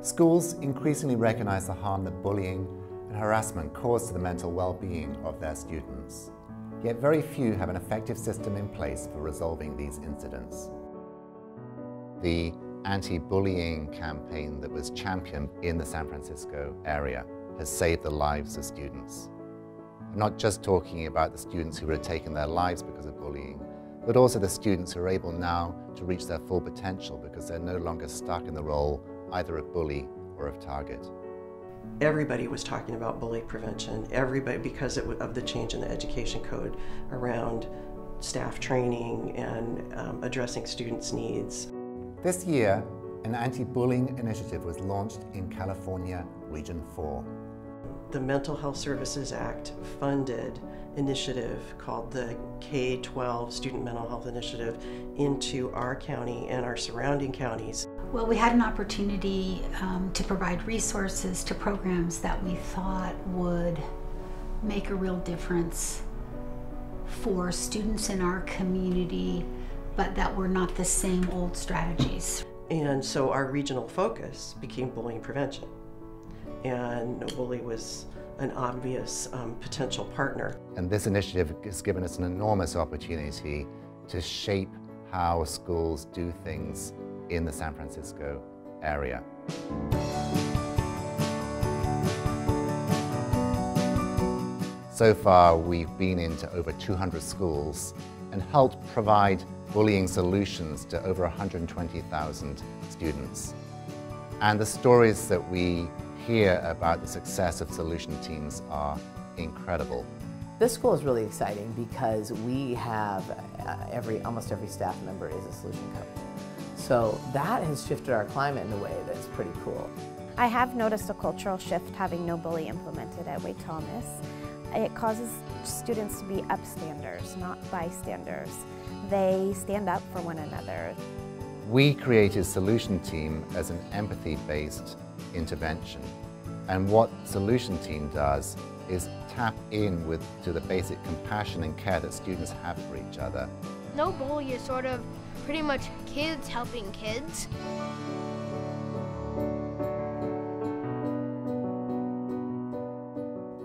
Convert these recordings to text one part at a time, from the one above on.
Schools increasingly recognize the harm that bullying and harassment cause to the mental well-being of their students. Yet very few have an effective system in place for resolving these incidents. The anti-bullying campaign that was championed in the San Francisco area has saved the lives of students. I'm not just talking about the students who have taken their lives because of bullying, but also the students who are able now to reach their full potential because they're no longer stuck in the role either of bully or of target. Everybody was talking about bully prevention, everybody, because of the change in the education code around staff training and addressing students' needs. This year, an anti-bullying initiative was launched in California, Region 4. The Mental Health Services Act funded initiative called the K-12 Student Mental Health Initiative into our county and our surrounding counties. Well, we had an opportunity to provide resources to programs that we thought would make a real difference for students in our community, but that were not the same old strategies. And so our regional focus became bullying prevention. And No Bully was an obvious potential partner. And this initiative has given us an enormous opportunity to shape how schools do things in the San Francisco area. So far, we've been into over 200 schools and helped provide bullying solutions to over 120,000 students. And the stories that we hear about the success of solution teams are incredible. This school is really exciting because we have almost every staff member is a solution coach. So that has shifted our climate in a way that's pretty cool. I have noticed a cultural shift having No Bully implemented at Wake Thomas. It causes students to be upstanders, not bystanders. They stand up for one another. We created Solution Team as an empathy-based intervention. And what Solution Team does is tap in to the basic compassion and care that students have for each other. No Bully is sort of pretty much kids helping kids.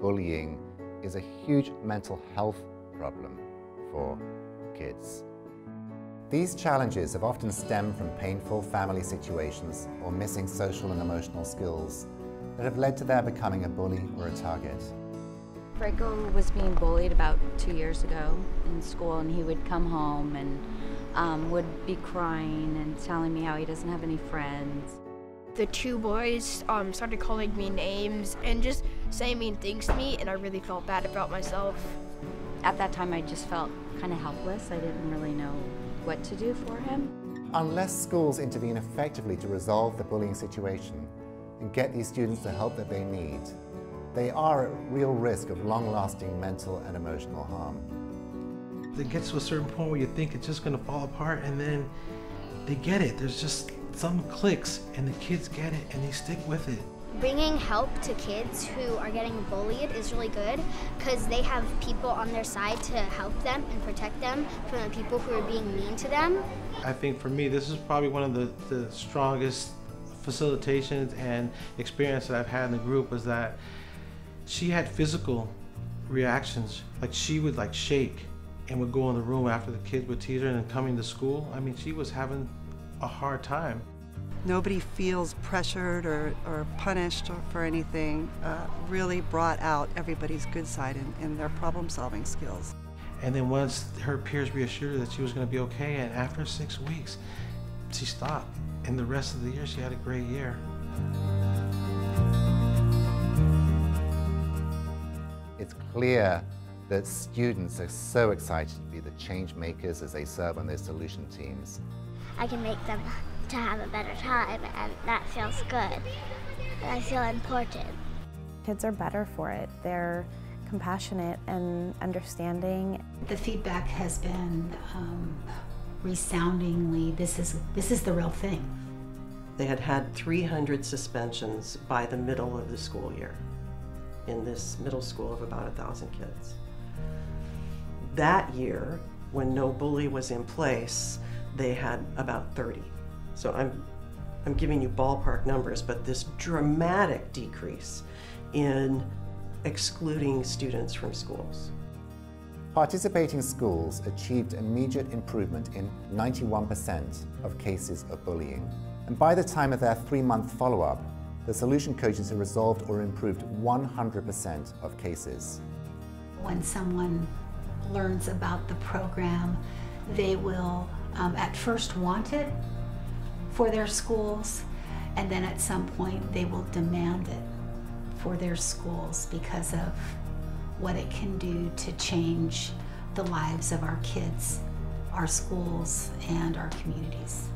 Bullying is a huge mental health problem for kids. These challenges have often stemmed from painful family situations or missing social and emotional skills that have led to their becoming a bully or a target. Franco was being bullied about 2 years ago in school, and he would come home and would be crying and telling me how he doesn't have any friends. The two boys started calling me names and just saying mean things to me, and I really felt bad about myself. At that time, I just felt kind of helpless. I didn't really know what to do for him. Unless schools intervene effectively to resolve the bullying situation and get these students the help that they need, they are at real risk of long-lasting mental and emotional harm. It gets to a certain point where you think it's just going to fall apart, and then they get it. There's just some clicks, and the kids get it, and they stick with it. Bringing help to kids who are getting bullied is really good because they have people on their side to help them and protect them from the people who are being mean to them. I think for me, this is probably one of the strongest facilitations and experience that I've had in the group, was that she had physical reactions. Like she would shake and would go in the room after the kids would tease her, and then coming to school, I mean, she was having a hard time. Nobody feels pressured or punished for anything. Really brought out everybody's good side in their problem-solving skills. And then once her peers reassured her that she was going to be okay, and after 6 weeks, she stopped. And the rest of the year, she had a great year. It's clear that students are so excited to be the change makers as they serve on their solution teams. I can make them to have a better time, and that feels good. And I feel important. Kids are better for it. They're compassionate and understanding. The feedback has been resoundingly, this is the real thing. They had 300 suspensions by the middle of the school year in this middle school of about 1,000 kids. That year, when No Bully was in place, they had about 30. So I'm I'm giving you ballpark numbers, but this dramatic decrease in excluding students from schools. Participating schools achieved immediate improvement in 91% of cases of bullying. And by the time of their 3-month follow-up, the solution coaches had resolved or improved 100% of cases. When someone learns about the program, they will at first want it for their schools, and then at some point they will demand it for their schools because of what it can do to change the lives of our kids, our schools, and our communities.